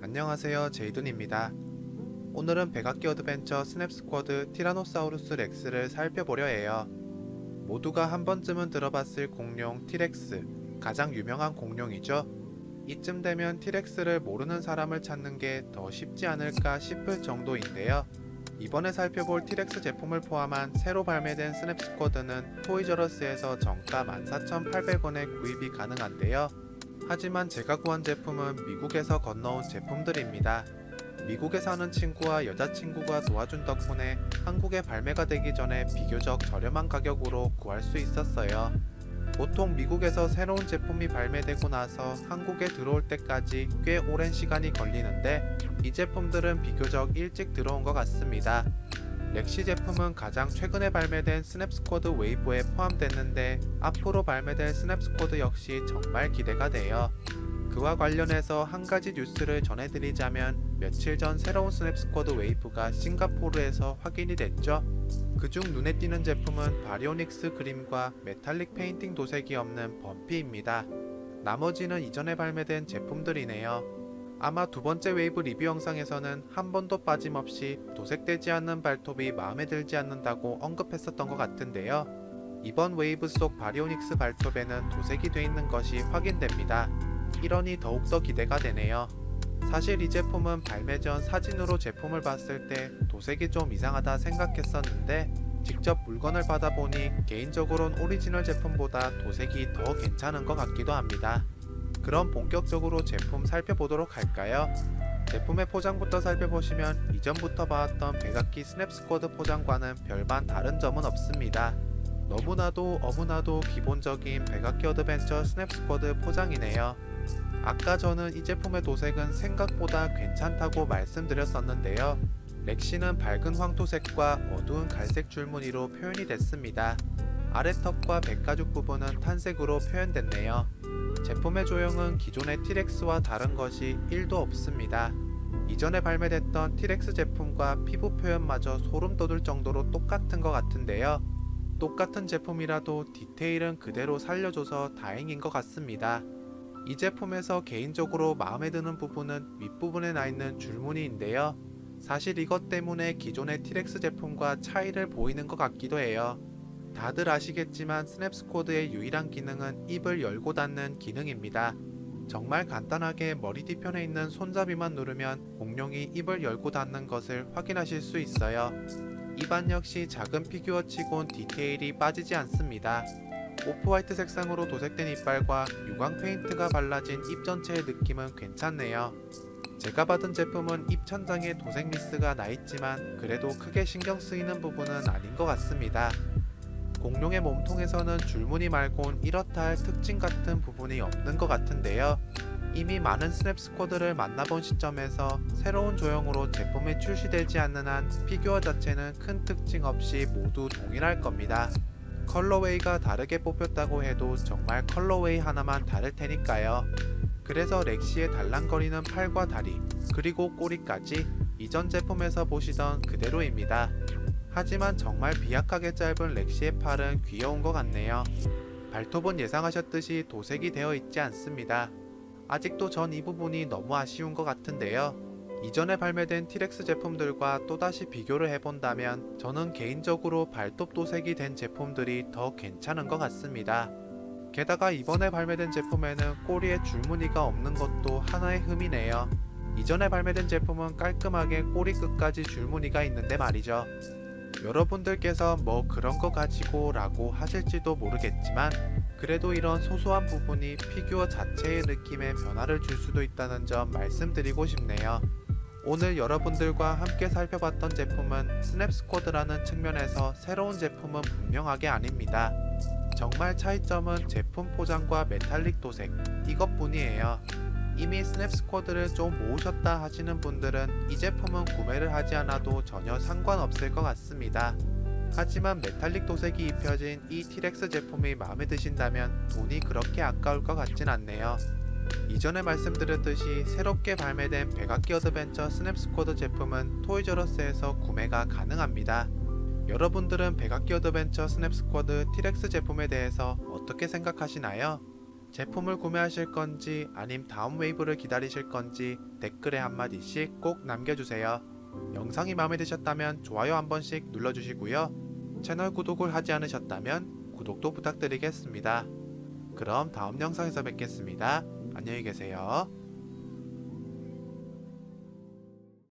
안녕하세요, 제이둔입니다. 오늘은 백악기 어드벤처 스냅스쿼드 티라노사우루스 렉스를 살펴보려 해요. 모두가 한 번쯤은 들어봤을 공룡 티렉스, 가장 유명한 공룡이죠. 이쯤 되면 티렉스를 모르는 사람을 찾는 게 더 쉽지 않을까 싶을 정도인데요. 이번에 살펴볼 티렉스 제품을 포함한 새로 발매된 스냅스쿼드는 토이저러스에서 정가 14,800원에 구입이 가능한데요. 하지만 제가 구한 제품은 미국에서 건너온 제품들입니다. 미국에 사는 친구와 여자친구가 도와준 덕분에 한국에 발매가 되기 전에 비교적 저렴한 가격으로 구할 수 있었어요. 보통 미국에서 새로운 제품이 발매되고 나서 한국에 들어올 때까지 꽤 오랜 시간이 걸리는데 이 제품들은 비교적 일찍 들어온 것 같습니다. 렉시 제품은 가장 최근에 발매된 스냅스쿼드 웨이브에 포함됐는데 앞으로 발매될 스냅스쿼드 역시 정말 기대가 돼요. 그와 관련해서 한 가지 뉴스를 전해드리자면 며칠 전 새로운 스냅스쿼드 웨이브가 싱가포르에서 확인이 됐죠. 그중 눈에 띄는 제품은 바리오닉스 그림과 메탈릭 페인팅 도색이 없는 범피입니다. 나머지는 이전에 발매된 제품들이네요. 아마 두 번째 웨이브 리뷰 영상에서는 한 번도 빠짐없이 도색되지 않는 발톱이 마음에 들지 않는다고 언급했었던 것 같은데요. 이번 웨이브 속 바리오닉스 발톱에는 도색이 돼 있는 것이 확인됩니다. 이러니 더욱더 기대가 되네요. 사실 이 제품은 발매 전 사진으로 제품을 봤을 때 도색이 좀 이상하다 생각했었는데 직접 물건을 받아보니 개인적으로는 오리지널 제품보다 도색이 더 괜찮은 것 같기도 합니다. 그럼 본격적으로 제품 살펴보도록 할까요? 제품의 포장부터 살펴보시면 이전부터 봐왔던 백악기 스냅스쿼드 포장과는 별반 다른 점은 없습니다. 너무나도 어무나도 기본적인 백악기 어드벤처 스냅스쿼드 포장이네요. 아까 저는 이 제품의 도색은 생각보다 괜찮다고 말씀드렸었는데요. 렉시는 밝은 황토색과 어두운 갈색 줄무늬로 표현이 됐습니다. 아래턱과 백가죽 부분은 탄색으로 표현됐네요. 제품의 조형은 기존의 티렉스와 다른 것이 1도 없습니다. 이전에 발매됐던 티렉스 제품과 피부 표현마저 소름 돋을 정도로 똑같은 것 같은데요. 똑같은 제품이라도 디테일은 그대로 살려줘서 다행인 것 같습니다. 이 제품에서 개인적으로 마음에 드는 부분은 윗부분에 나있는 줄무늬인데요. 사실 이것 때문에 기존의 티렉스 제품과 차이를 보이는 것 같기도 해요. 다들 아시겠지만 스냅스쿼드의 유일한 기능은 입을 열고 닫는 기능입니다. 정말 간단하게 머리 뒤편에 있는 손잡이만 누르면 공룡이 입을 열고 닫는 것을 확인하실 수 있어요. 입안 역시 작은 피규어치곤 디테일이 빠지지 않습니다. 오프화이트 색상으로 도색된 이빨과 유광 페인트가 발라진 입 전체의 느낌은 괜찮네요. 제가 받은 제품은 입 천장에 도색 미스가 나있지만 그래도 크게 신경 쓰이는 부분은 아닌 것 같습니다. 공룡의 몸통에서는 줄무늬 말곤 이렇다 할 특징 같은 부분이 없는 것 같은데요. 이미 많은 스냅스쿼드를 만나본 시점에서 새로운 조형으로 제품이 출시되지 않는 한 피규어 자체는 큰 특징 없이 모두 동일할 겁니다. 컬러웨이가 다르게 뽑혔다고 해도 정말 컬러웨이 하나만 다를 테니까요. 그래서 렉시의 달랑거리는 팔과 다리, 그리고 꼬리까지 이전 제품에서 보시던 그대로입니다. 하지만 정말 비약하게 짧은 렉시의 팔은 귀여운 것 같네요. 발톱은 예상하셨듯이 도색이 되어 있지 않습니다. 아직도 전 이 부분이 너무 아쉬운 것 같은데요. 이전에 발매된 티렉스 제품들과 또다시 비교를 해본다면 저는 개인적으로 발톱 도색이 된 제품들이 더 괜찮은 것 같습니다. 게다가 이번에 발매된 제품에는 꼬리에 줄무늬가 없는 것도 하나의 흠이네요. 이전에 발매된 제품은 깔끔하게 꼬리 끝까지 줄무늬가 있는데 말이죠. 여러분들께서 뭐 그런 거 가지고 라고 하실지도 모르겠지만 그래도 이런 소소한 부분이 피규어 자체의 느낌에 변화를 줄 수도 있다는 점 말씀드리고 싶네요. 오늘 여러분들과 함께 살펴봤던 제품은 스냅스쿼드라는 측면에서 새로운 제품은 분명하게 아닙니다. 정말 차이점은 제품 포장과 메탈릭 도색 이것뿐이에요. 이미 스냅스쿼드를 좀 모으셨다 하시는 분들은 이 제품은 구매를 하지 않아도 전혀 상관없을 것 같습니다. 하지만 메탈릭 도색이 입혀진 이 티렉스 제품이 마음에 드신다면 돈이 그렇게 아까울 것 같진 않네요. 이전에 말씀드렸듯이 새롭게 발매된 백악기 어드벤처 스냅스쿼드 제품은 토이저러스에서 구매가 가능합니다. 여러분들은 백악기 어드벤처 스냅스쿼드 티렉스 제품에 대해서 어떻게 생각하시나요? 제품을 구매하실 건지 아님 다음 웨이브를 기다리실 건지 댓글에 한마디씩 꼭 남겨주세요. 영상이 마음에 드셨다면 좋아요 한 번씩 눌러주시고요. 채널 구독을 하지 않으셨다면 구독도 부탁드리겠습니다. 그럼 다음 영상에서 뵙겠습니다. 안녕히 계세요.